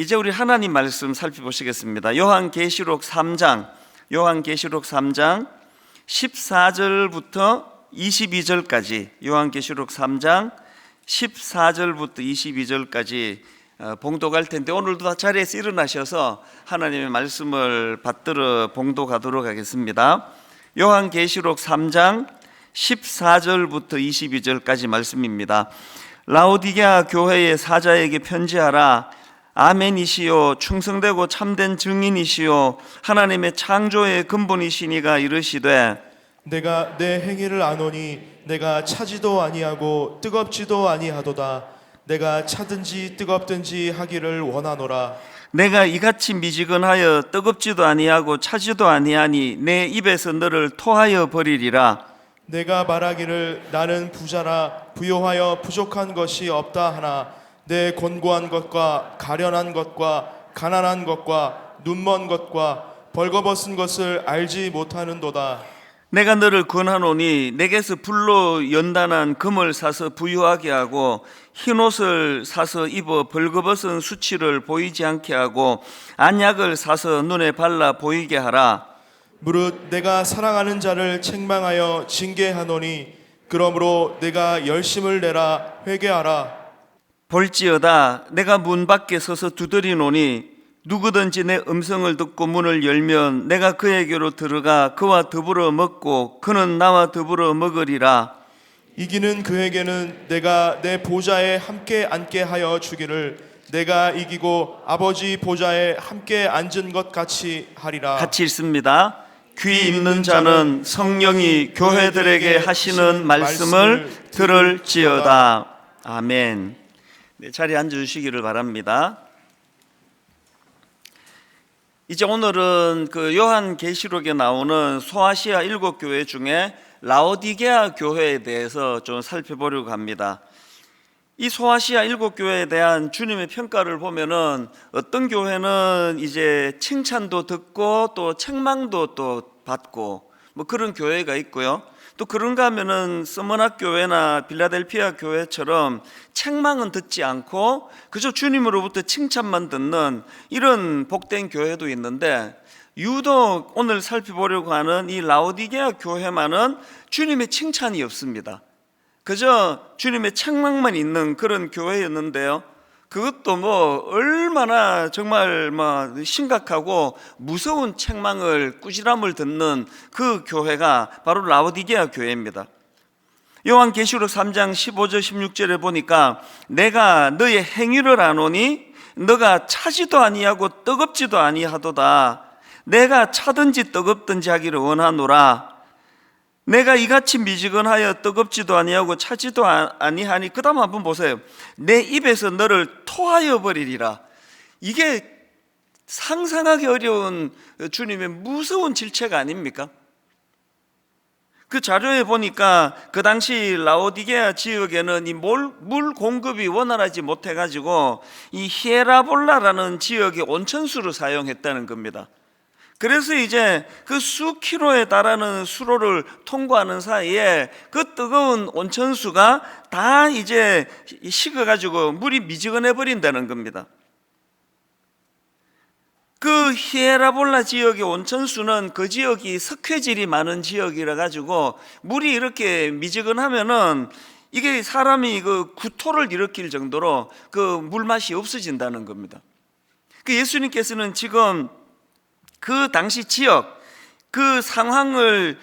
이제 우리 하나님 말씀 살펴보시겠습니다. 요한계시록 3장 14절부터 22절까지, 요한계시록 3장 14절부터 22절까지 봉독할 텐데, 오늘도 다 자리에서 일어나셔서 하나님의 말씀을 받들어 봉독하도록 하겠습니다. 요한계시록 3장 14절부터 22절까지 말씀입니다. 라오디게아 교회의 사자에게 편지하라. 아멘이시요 충성되고 참된 증인이시요 하나님의 창조의 근본이시니가 이르시되, 내가 내 행위를 아노니 내가 차지도 아니하고 뜨겁지도 아니하도다. 내가 차든지 뜨겁든지 하기를 원하노라. 내가 이같이 미지근하여 뜨겁지도 아니하고 차지도 아니하니 내 입에서 너를 토하여 버리리라. 내가 말하기를 나는 부자라 부요하여 부족한 것이 없다 하나 내 곤고한 것과 가련한 것과 가난한 것과 눈먼 것과 벌거벗은 것을 알지 못하는도다. 내가 너를 권하노니 내게서 불로 연단한 금을 사서 부유하게 하고 흰옷을 사서 입어 벌거벗은 수치를 보이지 않게 하고 안약을 사서 눈에 발라 보이게 하라. 무릇 내가 사랑하는 자를 책망하여 징계하노니 그러므로 내가 열심을 내라 회개하라. 볼지어다 내가 문 밖에 서서 두드리노니 누구든지 내 음성을 듣고 문을 열면 내가 그에게로 들어가 그와 더불어 먹고 그는 나와 더불어 먹으리라. 이기는 그에게는 내가 내 보좌에 함께 앉게 하여 주기를 내가 이기고 아버지 보좌에 함께 앉은 것 같이 하리라. 같이 읽습니다. 귀 있는 자는 성령이 교회들에게 하시는 말씀을 들을지어다. 아멘. 네, 자리에 앉아주시기를 바랍니다. 이제 오늘은 그 요한계시록에 나오는 소아시아 7교회 중에 라오디게아 교회에 대해서 좀 살펴보려고 합니다. 이 소아시아 7교회에 대한 주님의 평가를 보면은 어떤 교회는 이제 칭찬도 듣고 또 책망도 또 받고 뭐 그런 교회가 있고요. 또 그런가 하면은 서머나 교회나 빌라델피아 교회처럼 책망은 듣지 않고 그저 주님으로부터 칭찬만 듣는 이런 복된 교회도 있는데, 유독 오늘 살펴보려고 하는 이 라오디게아 교회만은 주님의 칭찬이 없습니다. 그저 주님의 책망만 있는 그런 교회였는데요, 그것도 뭐 얼마나 정말 심각하고 무서운 책망을, 꾸지람을 듣는 그 교회가 바로 라오디게아 교회입니다. 요한계시록 3장 15절 16절에 보니까 내가 너의 행위를 아노니 너가 차지도 아니하고 뜨겁지도 아니하도다. 내가 차든지 뜨겁든지 하기를 원하노라. 내가 이같이 미지근하여 뜨겁지도 아니하고 차지도 아니하니, 그 다음 한번 보세요. 내 입에서 너를 토하여 버리리라. 이게 상상하기 어려운 주님의 무서운 질책 아닙니까? 그 자료에 보니까 그 당시 라오디게아 지역에는 이 물 공급이 원활하지 못해가지고 이 히에라볼라라는 지역의 온천수를 사용했다는 겁니다. 그래서 이제 그 수킬로에 달하는 수로를 통과하는 사이에 그 뜨거운 온천수가 다 이제 식어가지고 물이 미지근해 버린다는 겁니다. 그 히에라볼라 지역의 온천수는 그 지역이 석회질이 많은 지역이라 가지고 물이 이렇게 미지근하면은 이게 사람이 그 구토를 일으킬 정도로 그 물맛이 없어진다는 겁니다. 그 예수님께서는 지금 그 당시 지역 그 상황을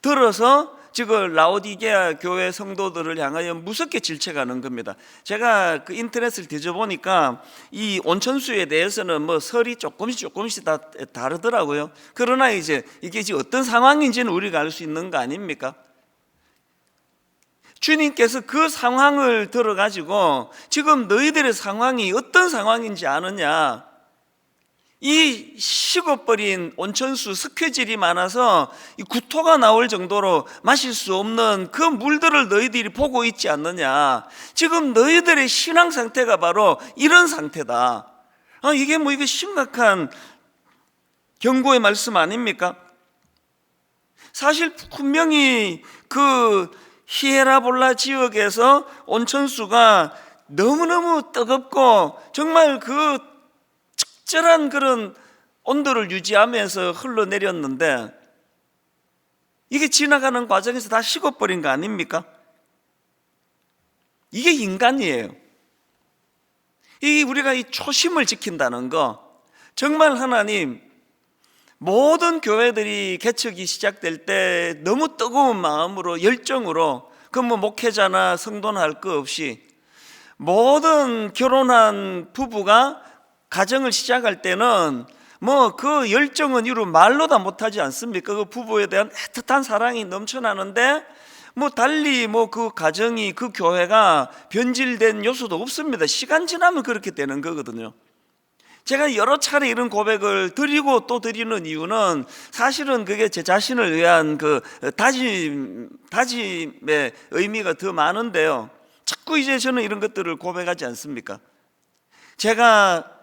들어서 지금 라오디게아 교회 성도들을 향하여 무섭게 질책하는 겁니다. 제가 그 인터넷을 뒤져보니까 이 온천수에 대해서는 뭐 설이 조금씩 다 다르더라고요. 그러나 이제 이게 지금 어떤 상황인지는 우리가 알 수 있는 거 아닙니까? 주님께서 그 상황을 들어가지고 지금 너희들의 상황이 어떤 상황인지 아느냐? 이 식어버린 온천수 석회질이 많아서 이 구토가 나올 정도로 마실 수 없는 그 물들을 너희들이 보고 있지 않느냐. 지금 너희들의 신앙 상태가 바로 이런 상태다. 이게 이게 심각한 경고의 말씀 아닙니까? 사실 분명히 그 히에라볼라 지역에서 온천수가 너무너무 뜨겁고 정말 그 적절한 그런 온도를 유지하면서 흘러내렸는데 이게 지나가는 과정에서 다 식어버린 거 아닙니까? 이게 인간이에요. 이 우리가 이 초심을 지킨다는 거, 정말 하나님 모든 교회들이 개척이 시작될 때 너무 뜨거운 마음으로 열정으로 그 뭐 목회자나 성도나 할 거 없이 모든 결혼한 부부가 가정을 시작할 때는 뭐 그 열정은 이루 말로 다 못하지 않습니까? 그 부부에 대한 애틋한 사랑이 넘쳐나는데 뭐 달리 뭐 그 가정이 그 교회가 변질된 요소도 없습니다. 시간 지나면 그렇게 되는 거거든요. 제가 여러 차례 이런 고백을 드리고 또 드리는 이유는 사실은 그게 제 자신을 위한 그 다짐의 의미가 더 많은데요. 자꾸 이제 저는 이런 것들을 고백하지 않습니까? 제가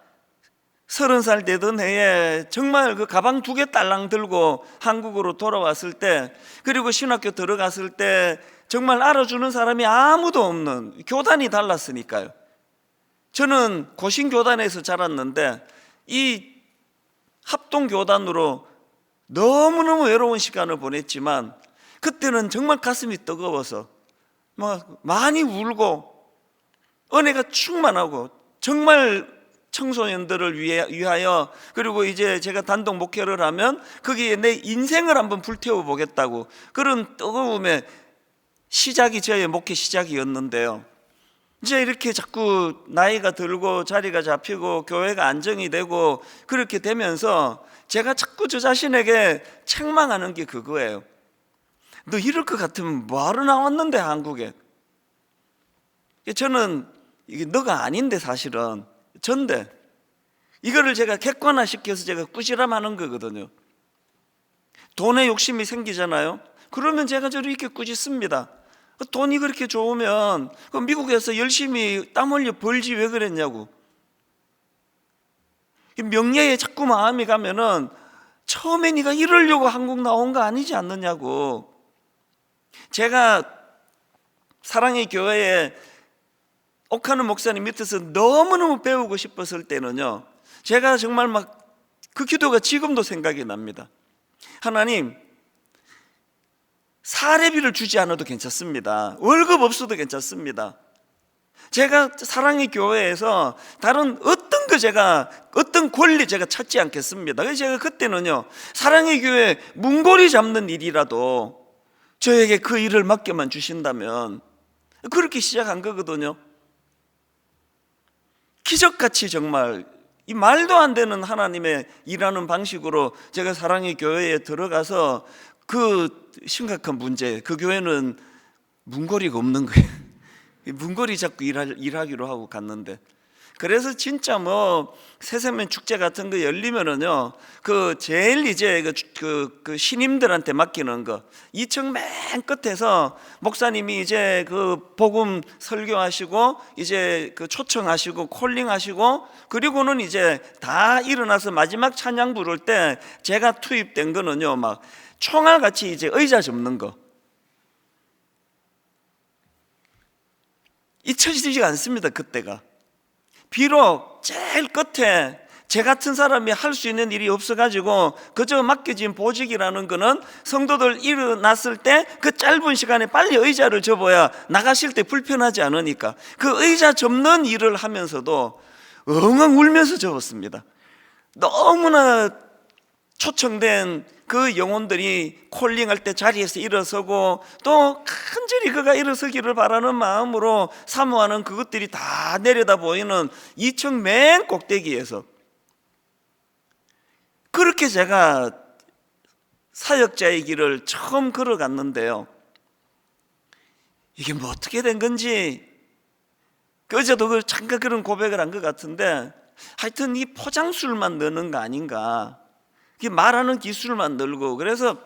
30살 되던 해에 정말 그 가방 2개 딸랑 들고 한국으로 돌아왔을 때, 그리고 신학교 들어갔을 때 정말 알아주는 사람이 아무도 없는, 교단이 달랐으니까요. 저는 고신교단에서 자랐는데 이 합동교단으로 너무너무 외로운 시간을 보냈지만 그때는 정말 가슴이 뜨거워서 막 많이 울고 은혜가 충만하고 정말 청소년들을 위하여, 그리고 이제 제가 단독 목회를 하면 거기에 내 인생을 한번 불태워 보겠다고 그런 뜨거움의 시작이 저의 목회 시작이었는데요. 이제 이렇게 자꾸 나이가 들고 자리가 잡히고 교회가 안정이 되고 그렇게 되면서 제가 자꾸 저 자신에게 책망하는 게 그거예요. 너 이럴 것 같으면 뭐하러 나왔는데 한국에. 저는 이게 너가 아닌데 사실은 전데 이거를 제가 객관화시켜서 제가 꾸지람하는 거거든요. 돈에 욕심이 생기잖아요. 그러면 제가 저렇게 꾸짖습니다. 돈이 그렇게 좋으면 미국에서 열심히 땀 흘려 벌지 왜 그랬냐고. 명예에 자꾸 마음이 가면은 처음에 네가 이러려고 한국 나온 거 아니지 않느냐고. 제가 사랑의 교회에 옥하는 목사님 밑에서 너무너무 배우고 싶었을 때는요, 제가 정말 막 그 기도가 지금도 생각이 납니다. 하나님, 사례비를 주지 않아도 괜찮습니다. 월급 없어도 괜찮습니다. 제가 사랑의 교회에서 다른 어떤 권리 제가 찾지 않겠습니다. 그래서 제가 그때는요, 사랑의 교회 문고리 잡는 일이라도 저에게 그 일을 맡겨만 주신다면, 그렇게 시작한 거거든요. 기적같이 정말 이 말도 안 되는 하나님의 일하는 방식으로 제가 사랑의 교회에 들어가서 그 심각한 문제, 그 교회는 문고리가 없는 거예요. 문고리 잡고 일하기로 하고 갔는데, 그래서 진짜 뭐 새세면 축제 같은 거 열리면은요, 그 제일 이제 그 신임들한테 맡기는 거, 2층 맨 끝에서 목사님이 이제 그 복음 설교하시고 이제 그 초청하시고 콜링하시고, 그리고는 이제 다 일어나서 마지막 찬양 부를 때 제가 투입된 거는요, 막 총알같이 이제 의자 접는 거. 잊혀지지 않습니다. 그때가 비록 제일 끝에 제 같은 사람이 할 수 있는 일이 없어가지고 그저 맡겨진 보직이라는 거는 성도들 일어났을 때 그 짧은 시간에 빨리 의자를 접어야 나가실 때 불편하지 않으니까 그 의자 접는 일을 하면서도 엉엉 울면서 접었습니다. 너무나 초청된 그 영혼들이 콜링할 때 자리에서 일어서고 또 간절히 그가 일어서기를 바라는 마음으로 사모하는 그것들이 다 내려다 보이는 2층 맨 꼭대기에서 그렇게 제가 사역자의 길을 처음 걸어갔는데요, 이게 뭐 어떻게 된 건지 어제도 잠깐 그런 고백을 한 것 같은데, 하여튼 이 포장술만 넣는 거 아닌가, 말하는 기술만 늘고. 그래서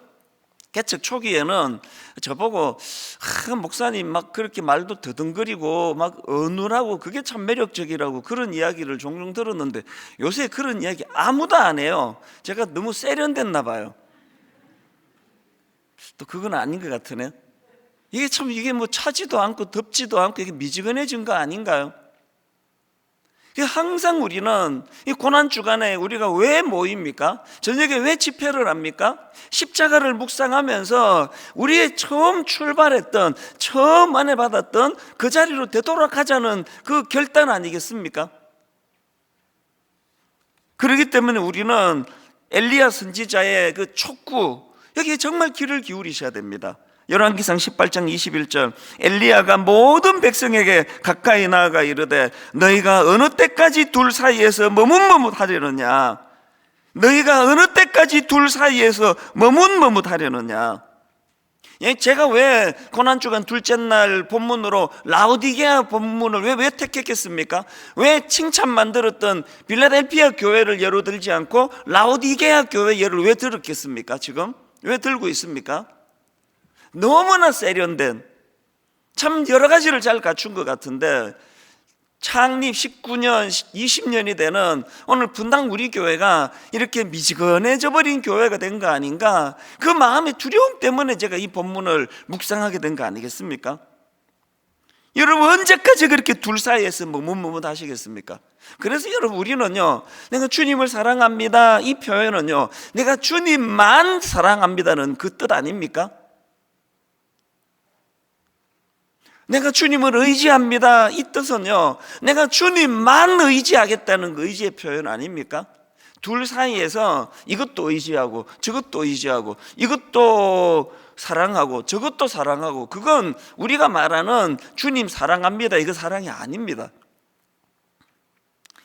개척 초기에는 저보고 목사님 막 그렇게 말도 더듬거리고 막 어눌하고 그게 참 매력적이라고 그런 이야기를 종종 들었는데, 요새 그런 이야기 아무도 안 해요. 제가 너무 세련됐나 봐요. 또 그건 아닌 것 같으네. 이게 뭐 차지도 않고 덥지도 않고 이게 미지근해진 거 아닌가요? 항상 우리는 이 고난 주간에 우리가 왜 모입니까? 저녁에 왜 집회를 합니까? 십자가를 묵상하면서 우리의 처음 출발했던, 처음 안에 받았던 그 자리로 되돌아가자는 그 결단 아니겠습니까? 그렇기 때문에 우리는 엘리야 선지자의 그 촉구, 여기에 정말 귀를 기울이셔야 됩니다. 열왕기상 18장 21절, 엘리야가 모든 백성에게 가까이 나아가 이르되 너희가 어느 때까지 둘 사이에서 머뭇머뭇하려느냐, 너희가 어느 때까지 둘 사이에서 머뭇머뭇하려느냐. 제가 왜 고난주간 둘째 날 본문으로 라오디게아 본문을 왜 택했겠습니까? 왜 칭찬만 들었던 빌라델피아 교회를 예로 들지 않고 라오디게아 교회 예를 왜 들었겠습니까? 지금 왜 들고 있습니까? 너무나 세련된, 참 여러 가지를 잘 갖춘 것 같은데 창립 19년, 20년이 되는 오늘 분당 우리 교회가 이렇게 미지근해져 버린 교회가 된 거 아닌가, 그 마음의 두려움 때문에 제가 이 본문을 묵상하게 된 거 아니겠습니까? 여러분, 언제까지 그렇게 둘 사이에서 머뭇머뭇 하시겠습니까? 그래서 여러분, 우리는요, 내가 주님을 사랑합니다, 이 표현은요, 내가 주님만 사랑합니다는 그 뜻 아닙니까? 내가 주님을 의지합니다, 이 뜻은요, 내가 주님만 의지하겠다는 그 의지의 표현 아닙니까? 둘 사이에서 이것도 의지하고 저것도 의지하고 이것도 사랑하고 저것도 사랑하고, 그건 우리가 말하는 주님 사랑합니다, 이거 사랑이 아닙니다.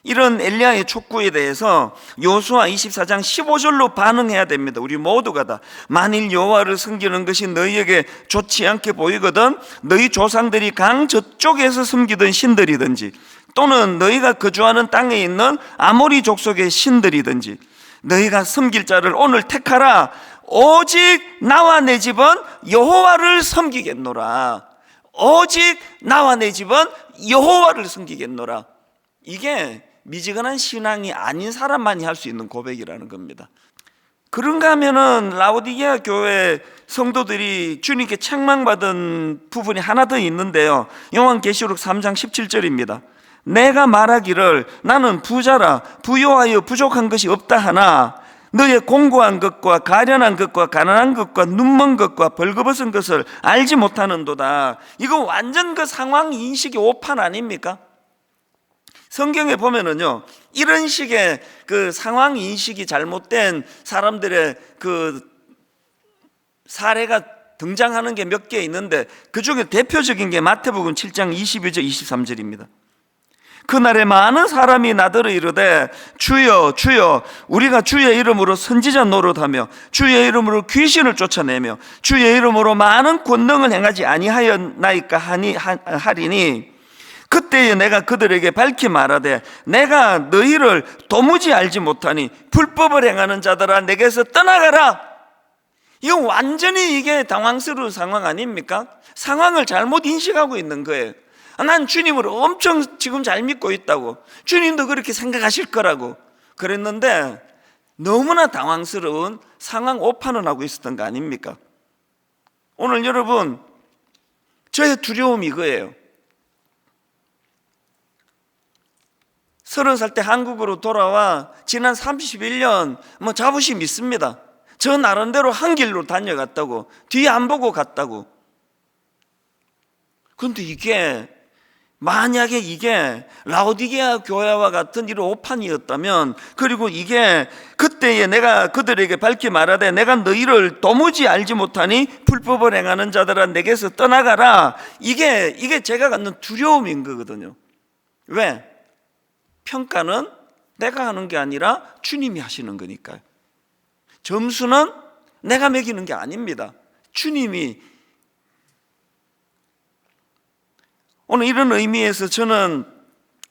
이런 엘리야의 촉구에 대해서 여호수아 24장 15절로 반응해야 됩니다. 우리 모두가 다. 만일 여호와를 섬기는 것이 너희에게 좋지 않게 보이거든 너희 조상들이 강 저쪽에서 섬기던 신들이든지 또는 너희가 거주하는 땅에 있는 아모리 족속의 신들이든지 너희가 섬길 자를 오늘 택하라. 오직 나와 내 집은 여호와를 섬기겠노라. 오직 나와 내 집은 여호와를 섬기겠노라. 이게 미지근한 신앙이 아닌 사람만이 할 수 있는 고백이라는 겁니다. 그런가 하면은 라오디게아 교회 성도들이 주님께 책망받은 부분이 하나 더 있는데요, 요한계시록 3장 17절입니다. 내가 말하기를 나는 부자라 부요하여 부족한 것이 없다 하나 너의 공고한 것과 가련한 것과 가난한 것과 눈먼 것과 벌거벗은 것을 알지 못하는도다. 이거 완전 그 상황 인식이 오판 아닙니까? 성경에 보면은요, 이런 식의 그 상황 인식이 잘못된 사람들의 그 사례가 등장하는 게 몇 개 있는데, 그 중에 대표적인 게 마태복음 7장 22절 23절입니다. 그날에 많은 사람이 나더러 이르되 주여 주여 우리가 주의 이름으로 선지자 노릇하며 주의 이름으로 귀신을 쫓아내며 주의 이름으로 많은 권능을 행하지 아니하였나이까 하리니 그때에 내가 그들에게 밝히 말하되 내가 너희를 도무지 알지 못하니 불법을 행하는 자들아 내게서 떠나가라. 이건 완전히 이게 당황스러운 상황 아닙니까? 상황을 잘못 인식하고 있는 거예요. 난 주님을 엄청 지금 잘 믿고 있다고, 주님도 그렇게 생각하실 거라고 그랬는데 너무나 당황스러운 상황 오판을 하고 있었던 거 아닙니까? 오늘 여러분, 저의 두려움이 이거예요. 30살 때 한국으로 돌아와 지난 31년 자부심 있습니다. 저 나름대로 한 길로 다녀갔다고, 뒤에 안 보고 갔다고. 그런데 이게 만약에 이게 라오디게아 교회와 같은 이런 오판이었다면, 그리고 이게 그때에 내가 그들에게 밝히 말하되 내가 너희를 도무지 알지 못하니 불법을 행하는 자들아 내게서 떠나가라, 이게 제가 갖는 두려움인 거거든요. 왜? 평가는 내가 하는 게 아니라 주님이 하시는 거니까요. 점수는 내가 매기는 게 아닙니다. 주님이. 오늘 이런 의미에서 저는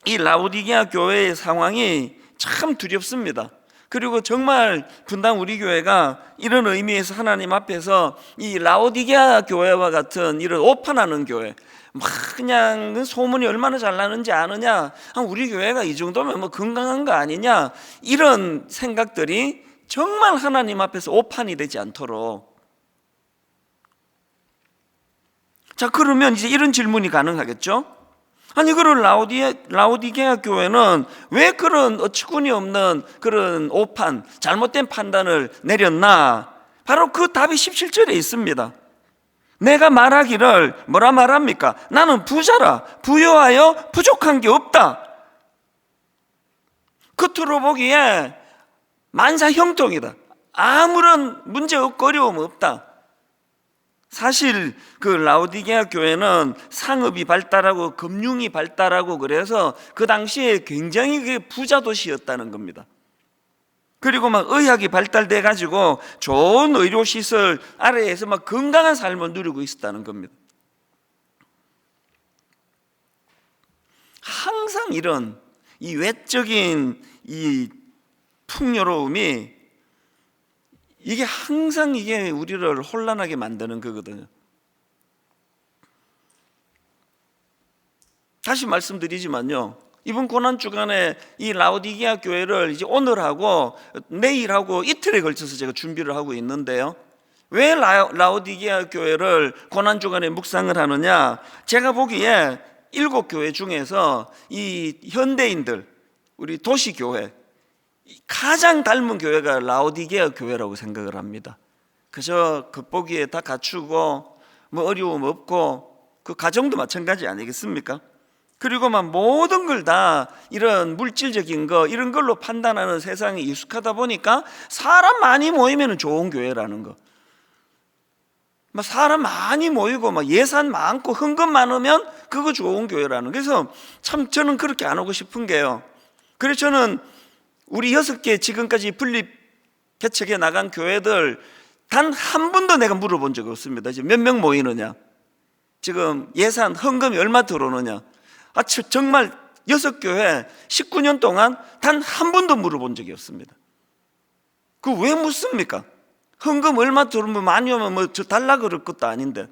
이 라오디게아 교회의 상황이 참 두렵습니다. 그리고 정말 분당 우리 교회가 이런 의미에서 하나님 앞에서 이 라오디게아 교회와 같은 이런 오판하는 교회, 막 그냥 소문이 얼마나 잘 나는지 아느냐, 우리 교회가 이 정도면 건강한 거 아니냐, 이런 생각들이 정말 하나님 앞에서 오판이 되지 않도록. 자, 그러면 이제 이런 질문이 가능하겠죠? 아니 그런 라오디게아 교회는 왜 그런 어처구니 없는 그런 오판, 잘못된 판단을 내렸나? 바로 그 답이 17절에 있습니다. 내가 말하기를 뭐라 말합니까? 나는 부자라 부유하여 부족한 게 없다. 겉으로 보기에 만사형통이다. 아무런 문제 없고 어려움 없다. 사실 그 라오디게아 교회는 상업이 발달하고 금융이 발달하고 그래서 그 당시에 굉장히 그게 부자 도시였다는 겁니다. 그리고 막 의학이 발달돼 가지고 좋은 의료시설 아래에서 막 건강한 삶을 누리고 있었다는 겁니다. 항상 이런 이 외적인 이 풍요로움이 이게 항상 이게 우리를 혼란하게 만드는 거거든요. 다시 말씀드리지만요, 이번 고난 주간에 이 라오디게아 교회를 이제 오늘하고 내일하고 이틀에 걸쳐서 제가 준비를 하고 있는데요. 왜 라오디게아 교회를 고난 주간에 묵상을 하느냐? 제가 보기에 7교회 중에서 이 현대인들, 우리 도시교회 가장 닮은 교회가 라오디게아 교회라고 생각을 합니다. 그저 겉보기에 다 갖추고 뭐 어려움 없고 그 가정도 마찬가지 아니겠습니까? 그리고 막 모든 걸 다 이런 물질적인 거 이런 걸로 판단하는 세상에 익숙하다 보니까 사람 많이 모이면 좋은 교회라는 거, 막 사람 많이 모이고 막 예산 많고 헌금 많으면 그거 좋은 교회라는. 그래서 참 저는 그렇게 안 오고 싶은 게요. 그래서 저는 우리 6개 지금까지 분립 개척해 나간 교회들 단 한 번도 내가 물어본 적이 없습니다. 지금 몇 명 모이느냐, 지금 예산 헌금이 얼마 들어오느냐. 정말 6교회 19년 동안 단 한 번도 물어본 적이 없습니다. 그 왜 묻습니까? 헌금 얼마 들어오면 많이 오면 뭐 저 달라 그럴 것도 아닌데.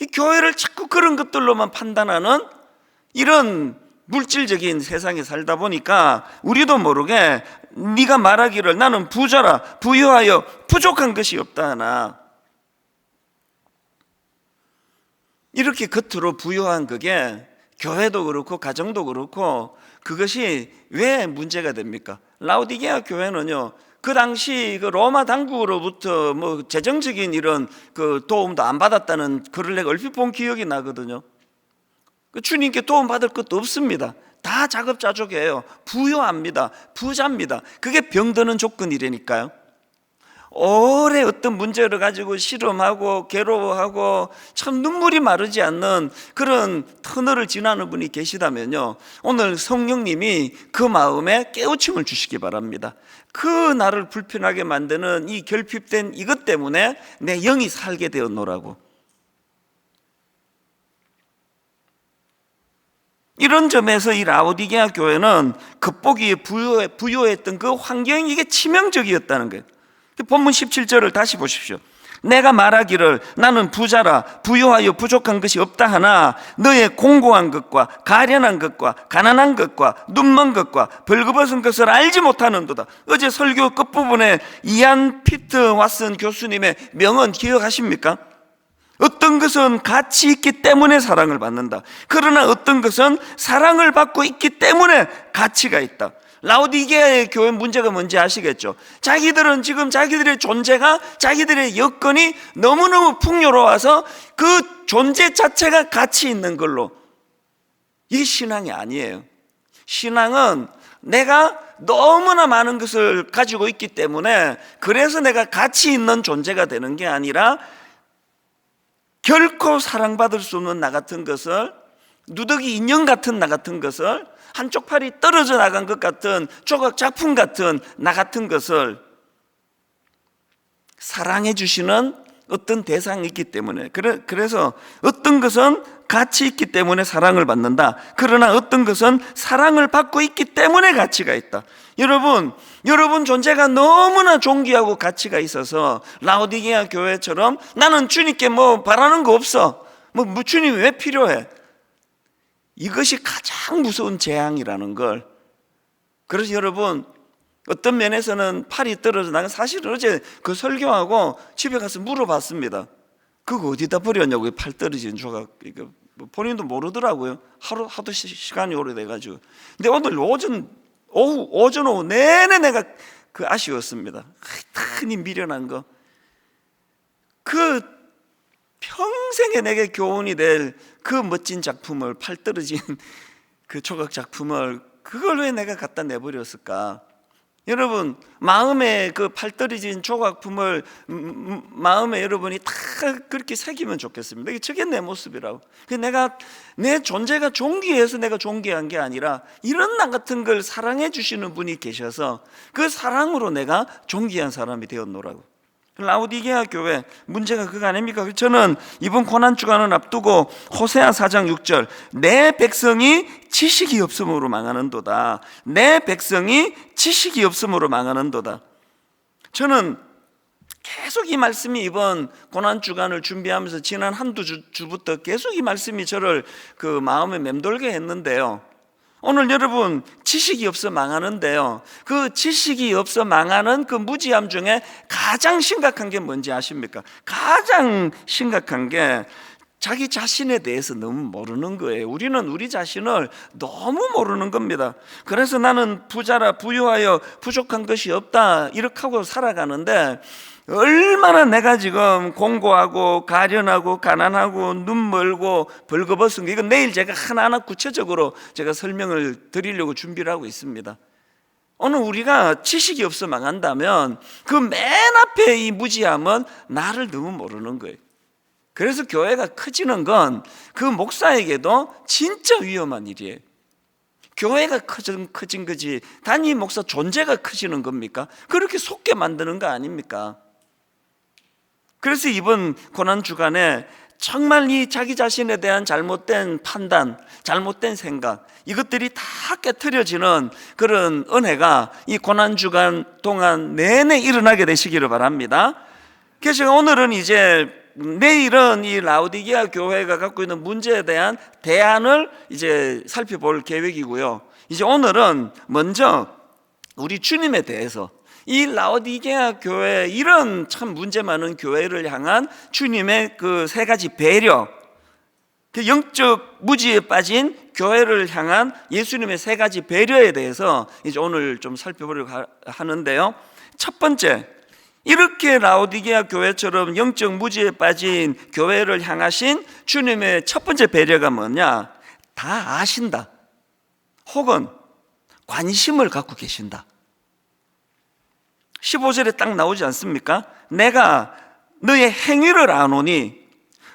이 교회를 자꾸 그런 것들로만 판단하는 이런 물질적인 세상에 살다 보니까 우리도 모르게 네가 말하기를 나는 부자라 부유하여 부족한 것이 없다 하나, 이렇게 겉으로 부유한 그게 교회도 그렇고 가정도 그렇고 그것이 왜 문제가 됩니까? 라오디게아 교회는요, 그 당시 그 로마 당국으로부터 뭐 재정적인 이런 그 도움도 안 받았다는 글을 내가 얼핏 본 기억이 나거든요. 주님께 도움 받을 것도 없습니다. 다 자급자족해요. 부유합니다. 부자입니다. 그게 병드는 조건이라니까요. 오래 어떤 문제를 가지고 실험하고 괴로워하고 참 눈물이 마르지 않는 그런 터널을 지나는 분이 계시다면요, 오늘 성령님이 그 마음에 깨우침을 주시기 바랍니다. 그 나를 불편하게 만드는 이 결핍된 이것 때문에 내 영이 살게 되었노라고. 이런 점에서 이 라오디게아 교회는 겉보기에 부유했던 그 환경이 이게 치명적이었다는 거예요. 본문 17절을 다시 보십시오. 내가 말하기를 나는 부자라 부유하여 부족한 것이 없다 하나 너의 공고한 것과 가련한 것과 가난한 것과 눈먼 것과 벌거벗은 것을 알지 못하는도다. 어제 설교 끝부분에 이안 피트 왓슨 교수님의 명언 기억하십니까? 어떤 것은 가치 있기 때문에 사랑을 받는다. 그러나 어떤 것은 사랑을 받고 있기 때문에 가치가 있다. 라오디게아의 교회 문제가 뭔지 아시겠죠? 자기들은 지금 자기들의 존재가, 자기들의 여건이 너무너무 풍요로워서 그 존재 자체가 가치 있는 걸로. 이게 신앙이 아니에요. 신앙은 내가 너무나 많은 것을 가지고 있기 때문에 그래서 내가 가치 있는 존재가 되는 게 아니라 결코 사랑받을 수 없는 나 같은 것을, 누더기 인형 같은 나 같은 것을, 한쪽 팔이 떨어져 나간 것 같은 조각 작품 같은 나 같은 것을 사랑해 주시는 어떤 대상이 있기 때문에, 그래서 어떤 것은 가치 있기 때문에 사랑을 받는다. 그러나 어떤 것은 사랑을 받고 있기 때문에 가치가 있다. 여러분 존재가 너무나 존귀하고 가치가 있어서 라오디게아 교회처럼 나는 주님께 뭐 바라는 거 없어, 뭐 주님이 왜 필요해, 이것이 가장 무서운 재앙이라는 걸. 그래서 여러분, 어떤 면에서는 팔이 떨어져 나가, 사실은 어제 그 설교하고 집에 가서 물어봤습니다. 그거 어디다 버렸냐고, 팔 떨어진 조각. 이거 본인도 모르더라고요. 하도 시간이 오래돼가지고. 근데 오늘 오후 내내 내가 그 아쉬웠습니다. 흔히 미련한 거. 그 평생에 내게 교훈이 될 그 멋진 작품을, 팔 떨어진 그 조각 작품을, 그걸 왜 내가 갖다 내버렸을까? 여러분, 마음에 그 팔 떨어진 조각품을 마음에 여러분이 다 그렇게 새기면 좋겠습니다. 저게 내 모습이라고. 내가 내 존재가 존귀해서 내가 존귀한 게 아니라 이런 나 같은 걸 사랑해 주시는 분이 계셔서 그 사랑으로 내가 존귀한 사람이 되었노라고. 라오디게아 교회 문제가 그거 아닙니까? 저는 이번 고난 주간을 앞두고 호세아 4장 6절, 내 백성이 지식이 없음으로 망하는도다. 내 백성이 지식이 없음으로 망하는도다. 저는 계속 이 말씀이 이번 고난 주간을 준비하면서 지난 한두 주부터 계속 이 말씀이 저를 그 마음에 맴돌게 했는데요. 오늘 여러분, 지식이 없어 망하는데요, 그 지식이 없어 망하는 그 무지함 중에 가장 심각한 게 뭔지 아십니까? 가장 심각한 게 자기 자신에 대해서 너무 모르는 거예요. 우리는 우리 자신을 너무 모르는 겁니다. 그래서 나는 부자라 부유하여 부족한 것이 없다 이렇게 하고 살아가는데, 얼마나 내가 지금 공고하고 가련하고 가난하고 눈 멀고 벌거벗은 거, 이건 내일 제가 하나하나 구체적으로 제가 설명을 드리려고 준비를 하고 있습니다. 오늘 우리가 지식이 없어 망한다면 그 맨 앞에 이 무지함은 나를 너무 모르는 거예요. 그래서 교회가 커지는 건 그 목사에게도 진짜 위험한 일이에요. 교회가 커진 거지 단임 목사 존재가 커지는 겁니까? 그렇게 속게 만드는 거 아닙니까? 그래서 이번 고난 주간에 정말 이 자기 자신에 대한 잘못된 판단, 잘못된 생각, 이것들이 다 깨트려지는 그런 은혜가 이 고난 주간 동안 내내 일어나게 되시기를 바랍니다. 그래서 제가 오늘은 이제 내일은 이 라오디게아 교회가 갖고 있는 문제에 대한 대안을 이제 살펴볼 계획이고요. 이제 오늘은 먼저 우리 주님에 대해서, 이 라오디게아 교회, 이런 참 문제 많은 교회를 향한 주님의 그 세 가지 배려, 그 영적 무지에 빠진 교회를 향한 예수님의 세 가지 배려에 대해서 이제 오늘 좀 살펴보려고 하는데요. 첫 번째, 이렇게 라오디게아 교회처럼 영적 무지에 빠진 교회를 향하신 주님의 첫 번째 배려가 뭐냐? 다 아신다, 혹은 관심을 갖고 계신다. 15절에 딱 나오지 않습니까? 내가 너의 행위를 아노니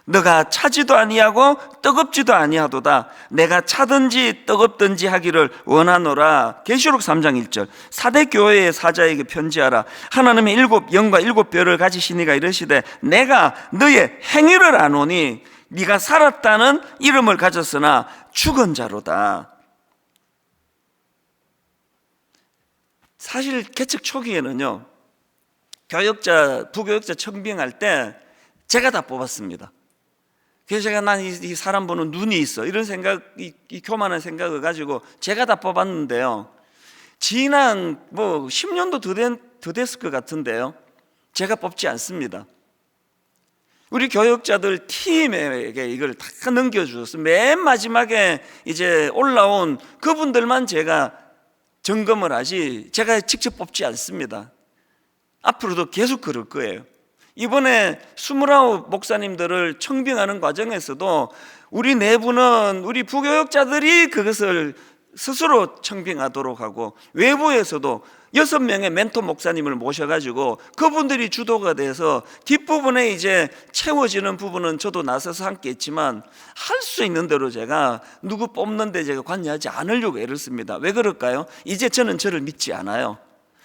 너가 차지도 아니하고 뜨겁지도 아니하도다. 내가 차든지 뜨겁든지 하기를 원하노라. 계시록 3장 1절. 사대 교회의 사자에게 편지하라. 하나님의 7영과 7별을 가지시니가 이르시되 내가 너의 행위를 아노니 네가 살았다는 이름을 가졌으나 죽은 자로다. 사실 개척 초기에는요, 부교역자 청빙할 때 제가 다 뽑았습니다. 그래서 제가 난 이 사람 보는 눈이 있어, 이런 생각, 이 교만한 생각을 가지고 제가 다 뽑았는데요, 지난 10년도 더 됐을 것 같은데요, 제가 뽑지 않습니다. 우리 교역자들 팀에게 이걸 다 넘겨주었어. 맨 마지막에 이제 올라온 그분들만 제가 점검을 하지 제가 직접 뽑지 않습니다. 앞으로도 계속 그럴 거예요. 이번에 29 목사님들을 청빙하는 과정에서도 우리 내부는 우리 부교역자들이 그것을 스스로 청빙하도록 하고, 외부에서도 6명의 멘토 목사님을 모셔가지고 그분들이 주도가 돼서 뒷부분에 이제 채워지는 부분은 저도 나서서 함께 했지만, 할 수 있는 대로 제가 누구 뽑는데 제가 관여하지 않으려고 애를 씁니다. 왜 그럴까요? 이제 저는 저를 믿지 않아요.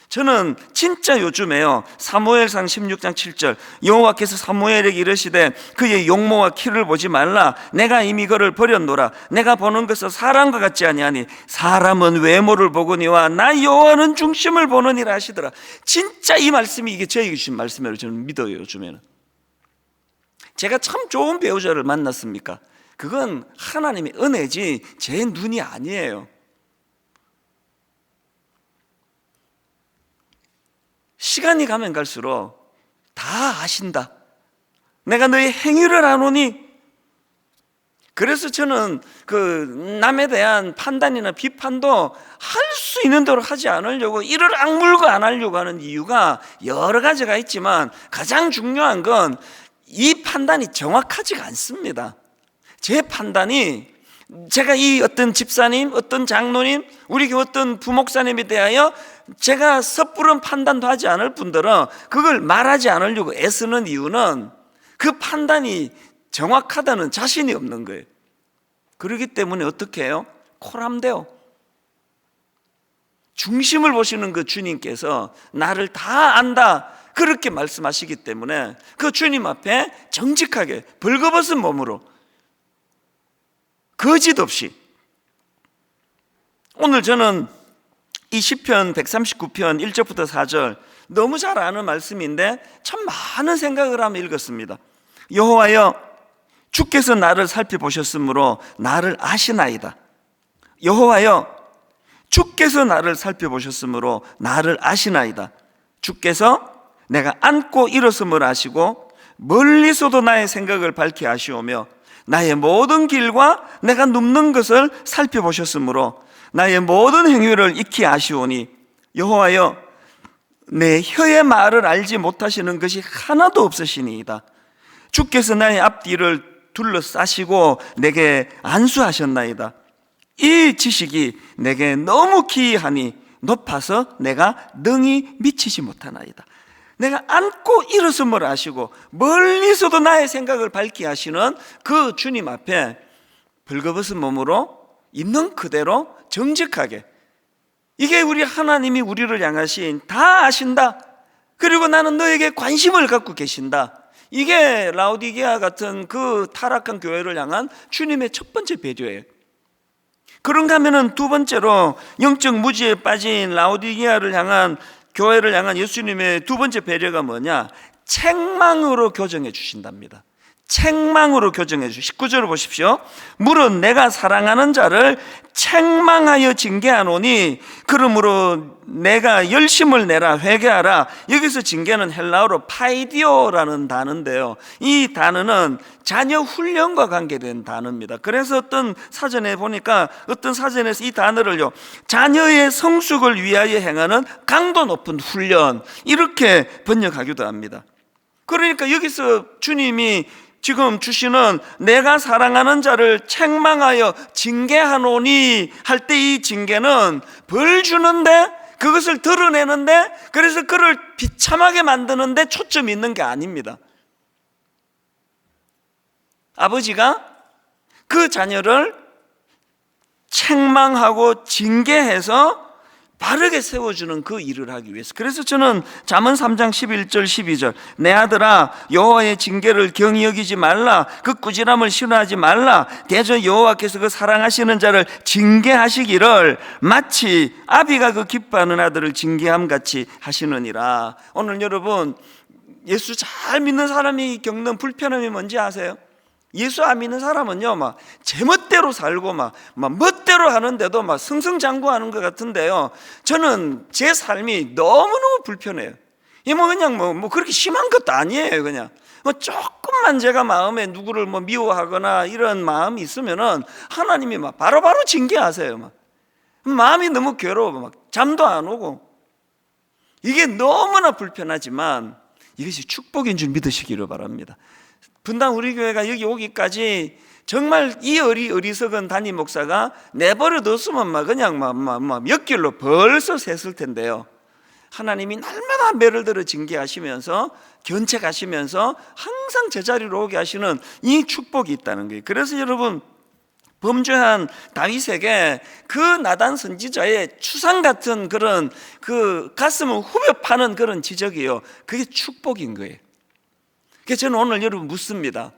저는 진짜 요즘에요, 사무엘상 16장 7절, 여호와께서 사무엘에게 이르시되 그의 용모와 키를 보지 말라. 내가 이미 그를 버렸노라. 내가 보는 것은 사람과 같지 아니하니 사람은 외모를 보거니와 나 여호와는 중심을 보느니라 하시더라. 진짜 이 말씀이 이게 저에게 주신 말씀이라고 저는 믿어요. 요즘에는 제가 참 좋은 배우자를 만났습니까? 그건 하나님의 은혜지 제 눈이 아니에요. 시간이 가면 갈수록 다 아신다. 내가 너의 행위를 아노니 그래서 저는 그 남에 대한 판단이나 비판도 할 수 있는 대로 하지 않으려고, 이를 악물고 안 하려고 하는 이유가 여러 가지가 있지만 가장 중요한 건 이 판단이 정확하지가 않습니다. 제 판단이, 제가 이 어떤 집사님, 어떤 장로님, 우리 교회 어떤 부목사님에 대하여 제가 섣부른 판단도 하지 않을 분들은 그걸 말하지 않으려고 애쓰는 이유는 그 판단이 정확하다는 자신이 없는 거예요. 그렇기 때문에 어떻게 해요? 코람돼요. 중심을 보시는 그 주님께서 나를 다 안다, 그렇게 말씀하시기 때문에 그 주님 앞에 정직하게 벌거벗은 몸으로 거짓 없이, 오늘 저는 이 시편 139편 1절부터 4절 너무 잘 아는 말씀인데 참 많은 생각을 하며 읽었습니다. 여호와여, 주께서 나를 살펴보셨으므로 나를 아시나이다. 여호와여, 주께서 나를 살펴보셨으므로 나를 아시나이다. 주께서 내가 앉고 일어섬을 아시고 멀리서도 나의 생각을 밝히 아시오며 나의 모든 길과 내가 눕는 것을 살펴보셨으므로 나의 모든 행위를 익히 아시오니 여호와여, 내 혀의 말을 알지 못하시는 것이 하나도 없으시니이다. 주께서 나의 앞뒤를 둘러싸시고 내게 안수하셨나이다. 이 지식이 내게 너무 기이하니 높아서 내가 능히 미치지 못하나이다. 내가 앉고 일어섬을 아시고 멀리서도 나의 생각을 밝히 하시는 그 주님 앞에 벌거벗은 몸으로 있는 그대로 정직하게, 이게 우리 하나님이 우리를 향하신 다 아신다, 그리고 나는 너에게 관심을 갖고 계신다, 이게 라오디게아 같은 그 타락한 교회를 향한 주님의 첫 번째 배려예요. 그런가 하면은 두 번째로 영적 무지에 빠진 라오디게아를 향한, 교회를 향한 예수님의 두 번째 배려가 뭐냐? 책망으로 교정해 주신답니다. 책망으로 교정해 주시고 19절을 보십시오. 물은 내가 사랑하는 자를 책망하여 징계하노니 그러므로 내가 열심을 내라, 회개하라. 여기서 징계는 헬라어로 파이디오라는 단어인데요, 이 단어는 자녀 훈련과 관계된 단어입니다. 그래서 어떤 사전에 보니까, 어떤 사전에서 이 단어를요, 자녀의 성숙을 위하여 행하는 강도 높은 훈련, 이렇게 번역하기도 합니다. 그러니까 여기서 주님이 지금 주시는 내가 사랑하는 자를 책망하여 징계하노니 할 때 이 징계는 벌 주는데, 그것을 드러내는데, 그래서 그를 비참하게 만드는데 초점이 있는 게 아닙니다. 아버지가 그 자녀를 책망하고 징계해서 바르게 세워주는 그 일을 하기 위해서. 그래서 저는 잠언 3장 11절 12절 내 아들아, 여호와의 징계를 경히 여기지 말라, 그 꾸지람을 싫어하지 말라. 대저 여호와께서 그 사랑하시는 자를 징계하시기를 마치 아비가 그 기뻐하는 아들을 징계함같이 하시느니라. 오늘 여러분, 예수 잘 믿는 사람이 겪는 불편함이 뭔지 아세요? 예수 안 믿는 사람은요, 막 제멋대로 살고 막 멋대로 하는데도 막 승승장구하는 것 같은데요, 저는 제 삶이 너무너무 불편해요. 이 그냥 뭐 그렇게 심한 것도 아니에요. 그냥 조금만 제가 마음에 누구를 미워하거나 이런 마음이 있으면은 하나님이 막 바로바로 징계하세요. 막 마음이 너무 괴로워, 막 잠도 안 오고. 이게 너무나 불편하지만 이것이 축복인 줄 믿으시기를 바랍니다. 분당 우리 교회가 여기 오기까지 정말 이 어리석은 담임 목사가 내버려 뒀으면 그냥 몇 길로 벌써 샜을 텐데요, 하나님이 날마다 매를 들어 징계하시면서 견책하시면서 항상 제자리로 오게 하시는 이 축복이 있다는 거예요. 그래서 여러분, 범죄한 다윗에게 그 나단 선지자의 추상 같은 그런 그 가슴을 후벼 파는 그런 지적이요, 그게 축복인 거예요. 그래서 저는 오늘 여러분 묻습니다.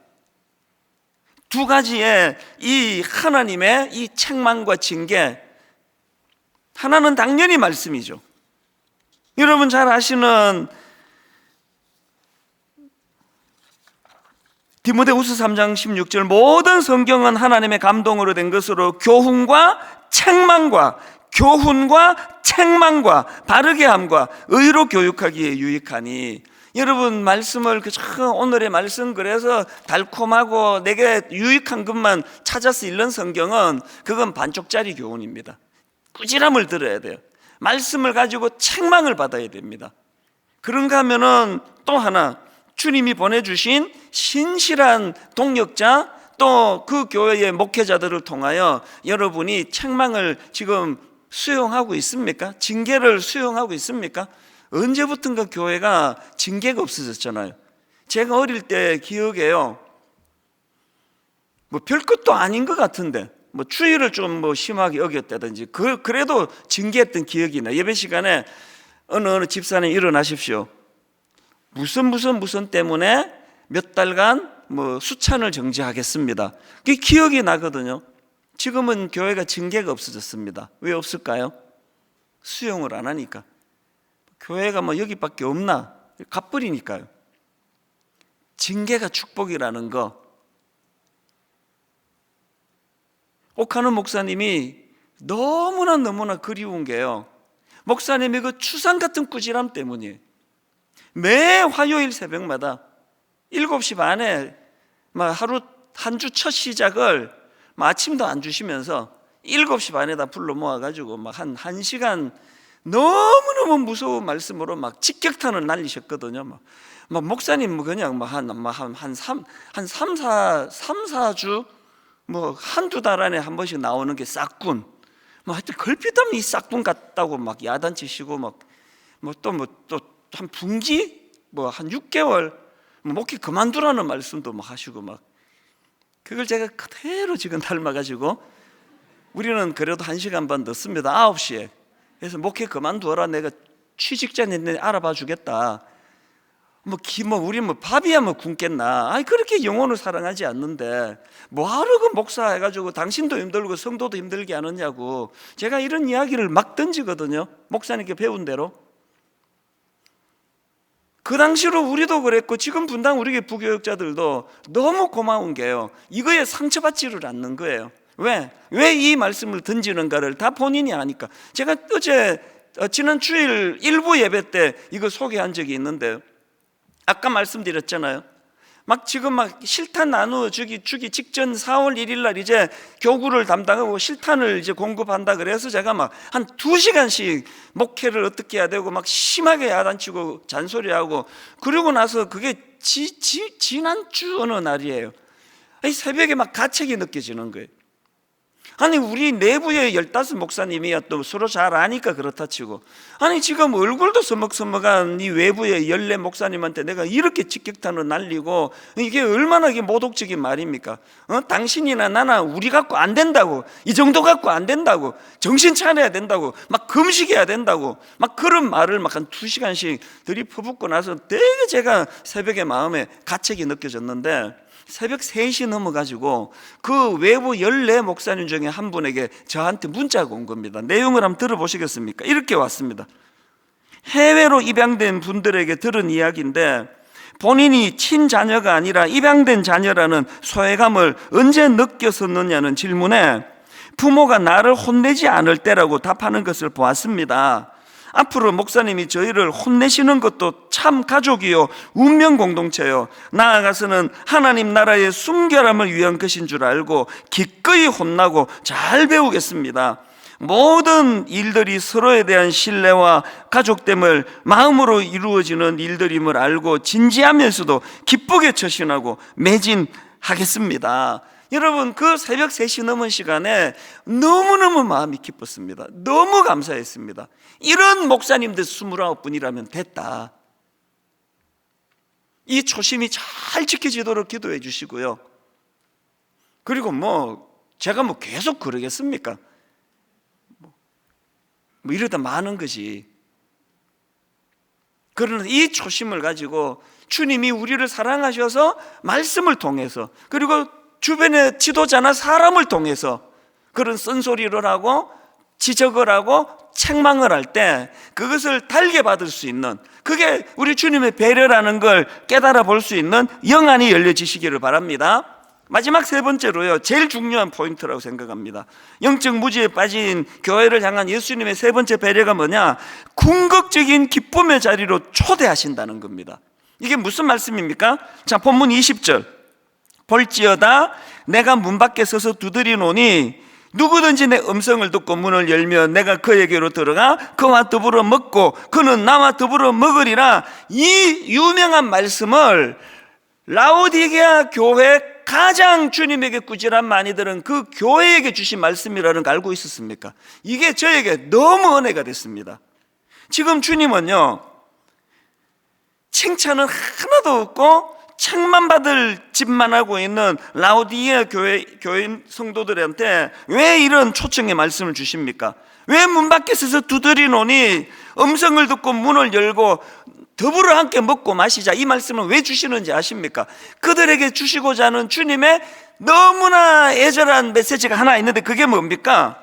두 가지의 이 하나님의 이 책망과 징계, 하나는 당연히 말씀이죠. 여러분 잘 아시는 디모데후서 3장 16절 모든 성경은 하나님의 감동으로 된 것으로 교훈과 책망과 바르게 함과 의로 교육하기에 유익하니, 여러분 말씀을 오늘의 말씀 그래서 달콤하고 내게 유익한 것만 찾아서 읽는 성경은 그건 반쪽짜리 교훈입니다. 꾸지람을 들어야 돼요. 말씀을 가지고 책망을 받아야 됩니다. 그런가 하면은 또 하나, 주님이 보내주신 신실한 동역자, 또 그 교회의 목회자들을 통하여 여러분이 책망을 지금 수용하고 있습니까? 징계를 수용하고 있습니까? 언제부턴가 교회가 징계가 없어졌잖아요. 제가 어릴 때 기억해요. 뭐 별것도 아닌 것 같은데 뭐 추위를 좀 심하게 어겼다든지 그래도 징계했던 기억이 나. 예배 시간에 어느 집사님 일어나십시오. 무슨 때문에 몇 달간 뭐 수찬을 정지하겠습니다. 그게 기억이 나거든요. 지금은 교회가 징계가 없어졌습니다. 왜 없을까요? 수용을 안 하니까. 교회가 뭐 여기밖에 없나? 갚버리니까요. 징계가 축복이라는 거. 옥하는 목사님이 너무나 그리운 게요, 목사님의 그 추상 같은 꾸지람 때문이에요. 매 화요일 새벽마다 7시 반에 하루 한 주 첫 시작을 아침도 안 주시면서 7시 반에다 불러 모아가지고 한 1시간 너무너무 무서운 말씀으로 직격탄을 날리셨거든요. 목사님 그냥 한 3, 4주 한두 달 안에 한 번씩 나오는 게 싹군. 하여튼 걸핏하면 이 싹군 같다고 야단치시고 또 한 분기 한 6개월 목회 그만두라는 말씀도 하시고 그걸 제가 그대로 지금 닮아가지고 우리는 그래도 1시간 반 늦습니다. 9시에. 그래서 목회 그만두어라. 내가 취직자인데 알아봐 주겠다. 우리 밥이야 굶겠나. 그렇게 영혼을 사랑하지 않는데 뭐하러 그 목사 해가지고 당신도 힘들고 성도도 힘들게 하느냐고 제가 이런 이야기를 막 던지거든요. 목사님께 배운 대로. 그 당시로 우리도 그랬고 지금 분당 우리 부교육자들도 너무 고마운 게요, 이거에 상처받지를 않는 거예요. 왜 이 말씀을 던지는가를 다 본인이 아니까. 제가 지난 주일 일부 예배 때 이거 소개한 적이 있는데, 아까 말씀드렸잖아요. 지금 실탄 나누어주기 직전 4월 1일 날 이제 교구를 담당하고 실탄을 이제 공급한다 그래서 제가 한 2시간씩 목회를 어떻게 해야 되고 심하게 야단치고 잔소리하고, 그러고 나서 그게 지난주 어느 날이에요. 새벽에 가책이 느껴지는 거예요. 우리 내부에 15 목사님이 또 서로 잘 아니까 그렇다 치고, 지금 얼굴도 서먹서먹한 이 외부의 14 목사님한테 내가 이렇게 직격탄을 날리고, 이게 얼마나 모독적인 말입니까? 당신이나 나나 우리 갖고 안 된다고, 이 정도 갖고 안 된다고, 정신 차려야 된다고, 금식해야 된다고, 그런 말을 한 2시간씩 들이퍼붓고 나서 되게 제가 새벽에 마음에 가책이 느껴졌는데, 새벽 3시 넘어가지고 그 외부 14 목사님 중에 한 분에게 저한테 문자가 온 겁니다. 내용을 한번 들어보시겠습니까? 이렇게 왔습니다. 해외로 입양된 분들에게 들은 이야기인데, 본인이 친자녀가 아니라 입양된 자녀라는 소외감을 언제 느꼈었느냐는 질문에 부모가 나를 혼내지 않을 때라고 답하는 것을 보았습니다. 앞으로 목사님이 저희를 혼내시는 것도 참 가족이요, 운명 공동체요, 나아가서는 하나님 나라의 순결함을 위한 것인 줄 알고 기꺼이 혼나고 잘 배우겠습니다. 모든 일들이 서로에 대한 신뢰와 가족됨을 마음으로 이루어지는 일들임을 알고 진지하면서도 기쁘게 처신하고 매진하겠습니다. 여러분, 그 새벽 3시 넘은 시간에 너무너무 마음이 기뻤습니다. 너무 감사했습니다. 이런 목사님들 29분이라면 됐다. 이 초심이 잘 지켜지도록 기도해 주시고요. 그리고 제가 계속 그러겠습니까? 이러다 많은 것이. 그러나 이 초심을 가지고 주님이 우리를 사랑하셔서 말씀을 통해서, 그리고 주변의 지도자나 사람을 통해서 그런 쓴소리를 하고 지적을 하고 책망을 할 때 그것을 달게 받을 수 있는, 그게 우리 주님의 배려라는 걸 깨달아 볼 수 있는 영안이 열려지시기를 바랍니다. 마지막 3번째로요, 제일 중요한 포인트라고 생각합니다. 영적 무지에 빠진 교회를 향한 예수님의 3번째 배려가 뭐냐? 궁극적인 기쁨의 자리로 초대하신다는 겁니다. 이게 무슨 말씀입니까? 자, 본문 20절. 볼지어다 내가 문 밖에 서서 두드리노니 누구든지 내 음성을 듣고 문을 열면 내가 그에게로 들어가 그와 더불어 먹고 그는 나와 더불어 먹으리라. 이 유명한 말씀을 라오디게아 교회 가장 주님에게 꾸지람 많이 들은 그 교회에게 주신 말씀이라는 거 알고 있었습니까? 이게 저에게 너무 은혜가 됐습니다. 지금 주님은요, 칭찬은 하나도 없고 책만 받을 집만 하고 있는 라오디게아 교인 성도들한테 왜 이런 초청의 말씀을 주십니까? 왜 문 밖에 서서 두드리노니 음성을 듣고 문을 열고 더불어 함께 먹고 마시자, 이 말씀을 왜 주시는지 아십니까? 그들에게 주시고자 하는 주님의 너무나 애절한 메시지가 하나 있는데 그게 뭡니까?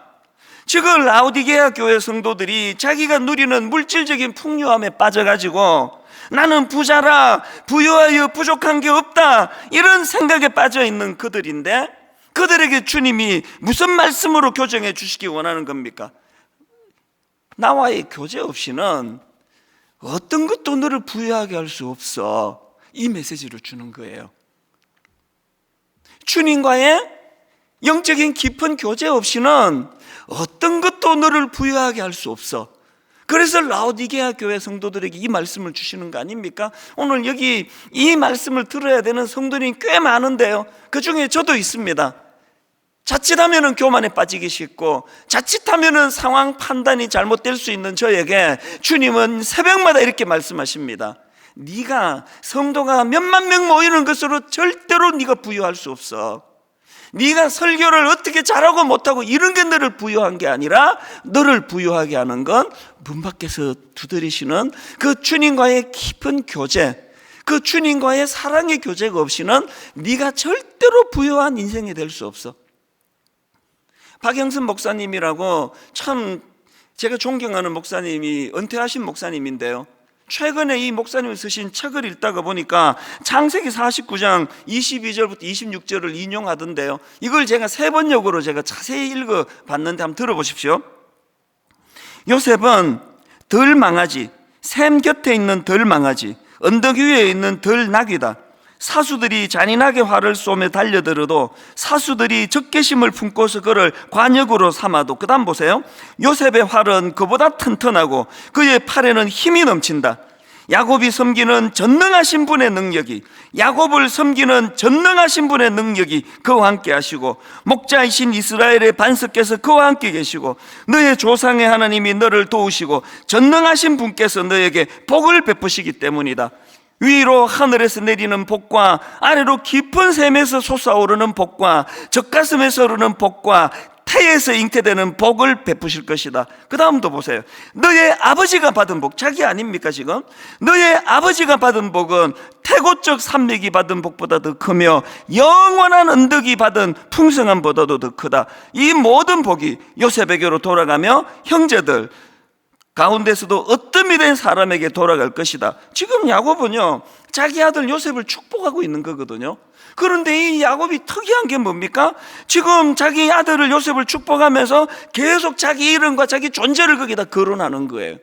지금 라오디게아 교회 성도들이 자기가 누리는 물질적인 풍요함에 빠져가지고 나는 부자라, 부유하여 부족한 게 없다, 이런 생각에 빠져있는 그들인데 그들에게 주님이 무슨 말씀으로 교정해 주시기 원하는 겁니까? 나와의 교제 없이는 어떤 것도 너를 부유하게 할 수 없어, 이 메시지를 주는 거예요. 주님과의 영적인 깊은 교제 없이는 어떤 것도 너를 부유하게 할 수 없어. 그래서 라오디게아 교회 성도들에게 이 말씀을 주시는 거 아닙니까? 오늘 여기 이 말씀을 들어야 되는 성도님이 꽤 많은데요, 그 중에 저도 있습니다. 자칫하면 교만에 빠지기 쉽고 자칫하면 상황 판단이 잘못될 수 있는 저에게 주님은 새벽마다 이렇게 말씀하십니다. 네가 성도가 몇만 명 모이는 것으로 절대로 네가 부유할 수 없어. 네가 설교를 어떻게 잘하고 못하고 이런 게 너를 부유한 게 아니라 너를 부유하게 하는 건 문 밖에서 두드리시는 그 주님과의 깊은 교제, 그 주님과의 사랑의 교제가 없이는 네가 절대로 부유한 인생이 될 수 없어. 박영선 목사님이라고 참 제가 존경하는 목사님이 은퇴하신 목사님인데요, 최근에 이 목사님이 쓰신 책을 읽다가 보니까 창세기 49장 22절부터 26절을 인용하던데요, 이걸 제가 세 번역으로 제가 자세히 읽어봤는데 한번 들어보십시오. 요셉은 들망아지, 샘 곁에 있는 들망아지, 언덕 위에 있는 들나귀다. 사수들이 잔인하게 활을 쏘며 달려들어도 사수들이 적개심을 품고서 그를 관역으로 삼아도, 그 다음 보세요. 요셉의 활은 그보다 튼튼하고 그의 팔에는 힘이 넘친다. 야곱이 섬기는 전능하신 분의 능력이, 야곱을 섬기는 전능하신 분의 능력이 그와 함께 하시고 목자이신 이스라엘의 반석께서 그와 함께 계시고 너의 조상의 하나님이 너를 도우시고 전능하신 분께서 너에게 복을 베푸시기 때문이다. 위로 하늘에서 내리는 복과 아래로 깊은 샘에서 솟아오르는 복과 젖가슴에서 오르는 복과 태에서 잉태되는 복을 베푸실 것이다. 그 다음도 보세요. 너의 아버지가 받은 복, 자기 아닙니까 지금? 너의 아버지가 받은 복은 태고적 산맥이 받은 복보다 더 크며 영원한 언덕이 받은 풍성함보다도 더 크다. 이 모든 복이 요셉에게로 돌아가며 형제들 가운데서도 어떤 된 사람에게 돌아갈 것이다. 지금 야곱은요, 자기 아들 요셉을 축복하고 있는 거거든요. 그런데 이 야곱이 특이한 게 뭡니까? 지금 자기 아들을 요셉을 축복하면서 계속 자기 이름과 자기 존재를 거기다 거론하는 거예요.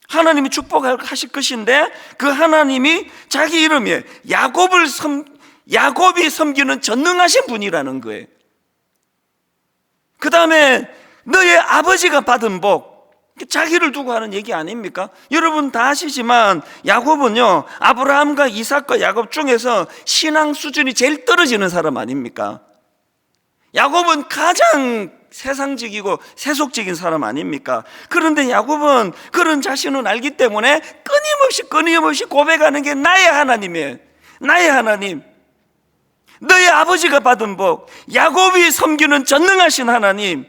하나님이 축복하실 것인데 그 하나님이 자기 이름에 야곱이 섬기는 전능하신 분이라는 거예요. 그 다음에 너의 아버지가 받은 복, 자기를 두고 하는 얘기 아닙니까? 여러분 다 아시지만 야곱은요, 아브라함과 이삭과 야곱 중에서 신앙 수준이 제일 떨어지는 사람 아닙니까? 야곱은 가장 세상적이고 세속적인 사람 아닙니까? 그런데 야곱은 그런 자신을 알기 때문에 끊임없이 고백하는 게 나의 하나님이에요. 나의 하나님, 너의 아버지가 받은 복, 야곱이 섬기는 전능하신 하나님.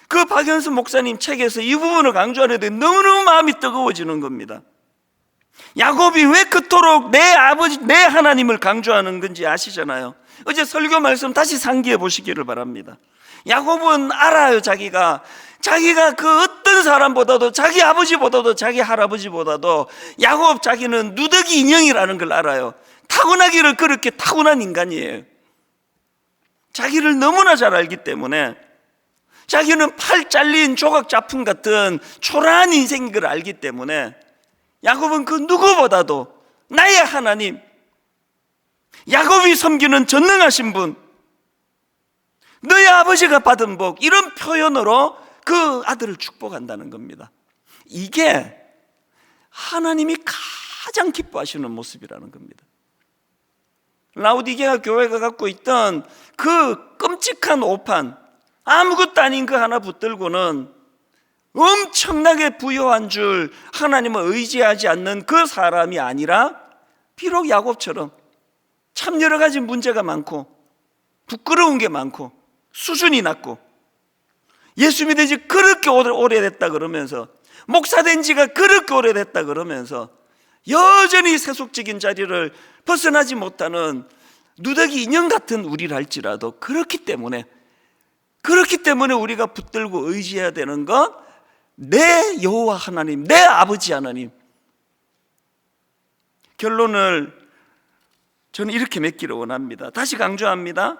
그 박연수 목사님 책에서 이 부분을 강조하는데 너무너무 마음이 뜨거워지는 겁니다. 야곱이 왜 그토록 내 아버지, 내 하나님을 강조하는 건지 아시잖아요. 어제 설교 말씀 다시 상기해 보시기를 바랍니다. 야곱은 알아요. 자기가 그 어떤 사람보다도, 자기 아버지보다도 자기 할아버지보다도 야곱 자기는 누더기 인형이라는 걸 알아요. 타고나기를 그렇게 타고난 인간이에요. 자기를 너무나 잘 알기 때문에 자기는 팔 잘린 조각 작품 같은 초라한 인생인 걸 알기 때문에 야곱은 그 누구보다도 나의 하나님, 야곱이 섬기는 전능하신 분, 너희 아버지가 받은 복, 이런 표현으로 그 아들을 축복한다는 겁니다. 이게 하나님이 가장 기뻐하시는 모습이라는 겁니다. 라오디게아 교회가 갖고 있던 그 끔찍한 오판, 아무것도 아닌 그 하나 붙들고는 엄청나게 부유한 줄 하나님을 의지하지 않는 그 사람이 아니라, 비록 야곱처럼 참 여러 가지 문제가 많고 부끄러운 게 많고 수준이 낮고 예수 믿은 지 그렇게 오래됐다 그러면서, 목사 된 지가 그렇게 오래됐다 그러면서 여전히 세속적인 자리를 벗어나지 못하는 누더기 인형 같은 우리랄지라도, 그렇기 때문에 우리가 붙들고 의지해야 되는 건 내 여호와 하나님, 내 아버지 하나님. 결론을 저는 이렇게 맺기를 원합니다. 다시 강조합니다.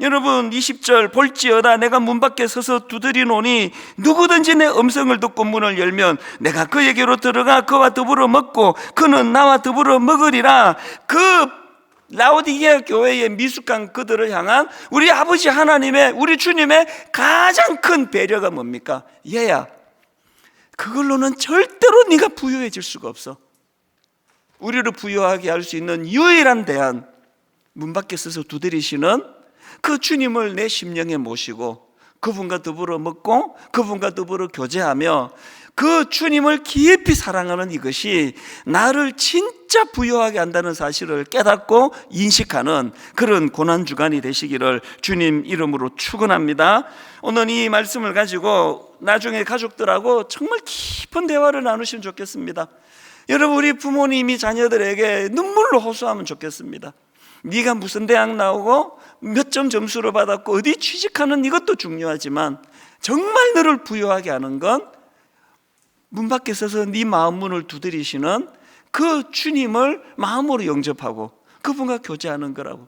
여러분, 20절, 볼지어다 내가 문 밖에 서서 두드리노니 누구든지 내 음성을 듣고 문을 열면 내가 그에게로 들어가 그와 더불어 먹고 그는 나와 더불어 먹으리라. 그 라오디게아 교회의 미숙한 그들을 향한 우리 아버지 하나님의, 우리 주님의 가장 큰 배려가 뭡니까? 얘야, 그걸로는 절대로 네가 부유해질 수가 없어. 우리를 부유하게 할 수 있는 유일한 대안, 문 밖에 서서 두드리시는 그 주님을 내 심령에 모시고 그분과 더불어 먹고 그분과 더불어 교제하며 그 주님을 깊이 사랑하는 이것이 나를 진짜 부유하게 한다는 사실을 깨닫고 인식하는 그런 고난주간이 되시기를 주님 이름으로 축원합니다. 오늘 이 말씀을 가지고 나중에 가족들하고 정말 깊은 대화를 나누시면 좋겠습니다. 여러분, 우리 부모님이 자녀들에게 눈물로 호소하면 좋겠습니다. 네가 무슨 대학 나오고 몇 점 점수를 받았고 어디 취직하는 이것도 중요하지만 정말 너를 부유하게 하는 건 문 밖에 서서 네 마음 문을 두드리시는 그 주님을 마음으로 영접하고 그분과 교제하는 거라고.